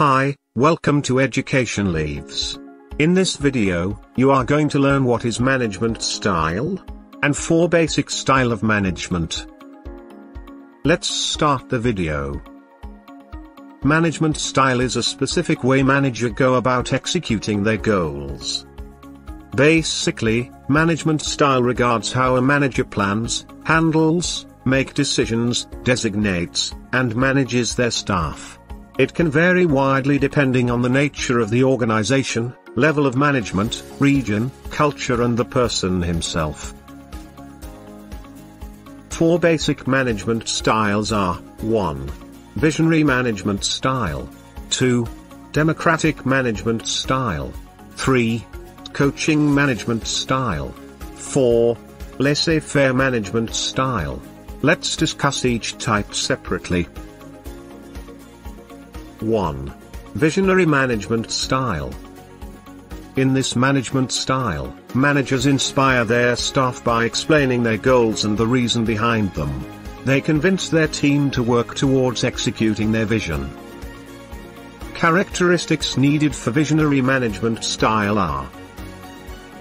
Hi, welcome to Educationleaves. In this video, you are going to learn what is management style, and 4 basic style of management. Let's start the video. Management style is a specific way manager go about executing their goals. Basically, management style regards how a manager plans, handles, make decisions, designates, and manages their staff. It can vary widely depending on the nature of the organization, level of management, region, culture and the person himself. 4 basic management styles are: 1. Visionary management style. 2. Democratic management style. 3. Coaching management style. 4. Laissez-faire management style. Let's discuss each type separately. 1. Visionary management style. In this management style, managers inspire their staff by explaining their goals and the reason behind them. They convince their team to work towards executing their vision. Characteristics needed for visionary management style are: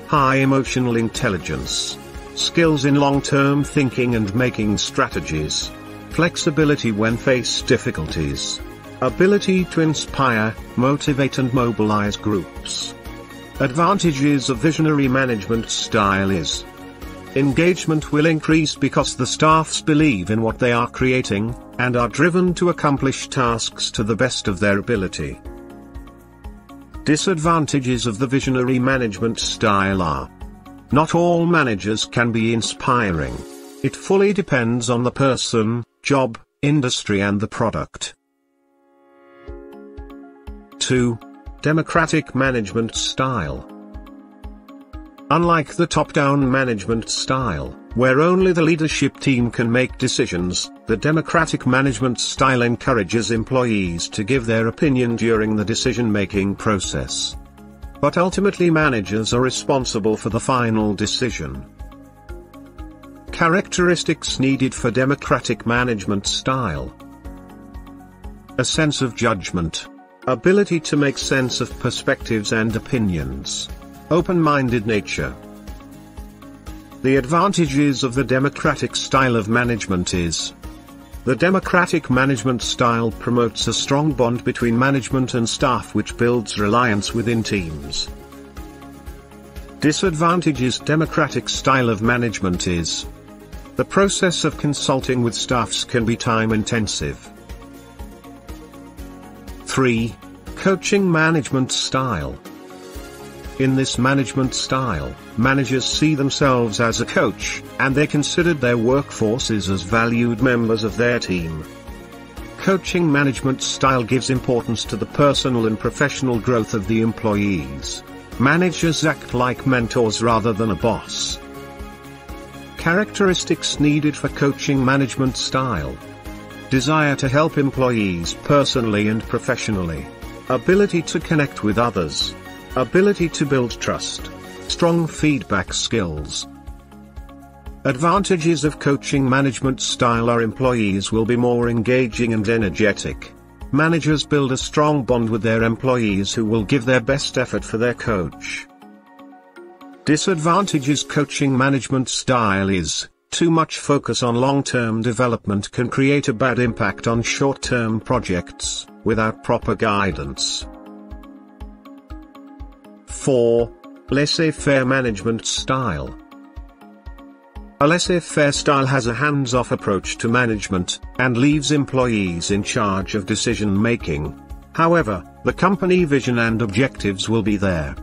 high emotional intelligence, skills in long-term thinking and making strategies, flexibility when faced difficulties, ability to inspire, motivate and mobilize groups. Advantages of visionary management style is: engagement will increase because the staffs believe in what they are creating, and are driven to accomplish tasks to the best of their ability. Disadvantages of the visionary management style are: not all managers can be inspiring. It fully depends on the person, job, industry and the product. 2. Democratic management style. Unlike the top-down management style, where only the leadership team can make decisions, the democratic management style encourages employees to give their opinion during the decision-making process. But ultimately managers are responsible for the final decision. Characteristics needed for democratic management style: a sense of judgment, ability to make sense of perspectives and opinions, open-minded nature. The advantages of the democratic style of management is: the democratic management style promotes a strong bond between management and staff which builds reliance within teams. Disadvantages: democratic style of management is: the process of consulting with staffs can be time-intensive. 3. Coaching management style. In this management style, managers see themselves as a coach, and they consider their workforces as valued members of their team. Coaching management style gives importance to the personal and professional growth of the employees. Managers act like mentors rather than a boss. Characteristics needed for coaching management style: desire to help employees personally and professionally, ability to connect with others, ability to build trust, strong feedback skills. Advantages of coaching management style are: employees will be more engaging and energetic. Managers build a strong bond with their employees who will give their best effort for their coach. Disadvantages: coaching management style is: too much focus on long-term development can create a bad impact on short-term projects, without proper guidance. 4. Laissez-faire management style. A laissez-faire style has a hands-off approach to management, and leaves employees in charge of decision-making. However, the company vision and objectives will be there.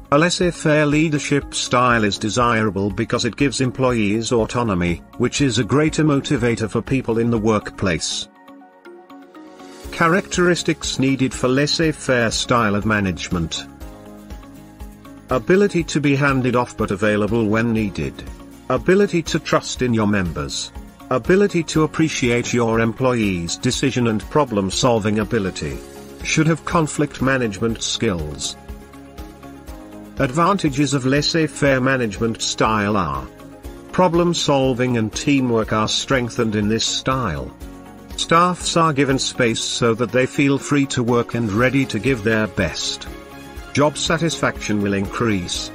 A laissez-faire leadership style is desirable because it gives employees autonomy, which is a greater motivator for people in the workplace. Characteristics needed for laissez-faire style of management: ability to be handed off but available when needed, ability to trust in your members, ability to appreciate your employees' decision and problem-solving ability. Should have conflict management skills. Advantages of laissez-faire management style are: problem solving and teamwork are strengthened in this style. Staffs are given space so that they feel free to work and ready to give their best. Job satisfaction will increase.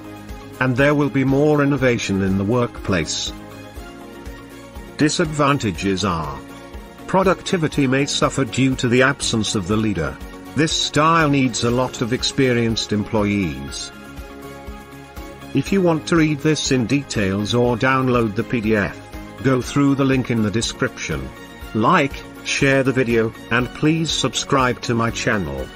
And there will be more innovation in the workplace. Disadvantages are: productivity may suffer due to the absence of the leader. This style needs a lot of experienced employees. If you want to read this in details or download the PDF, go through the link in the description. Like, share the video, and please subscribe to my channel.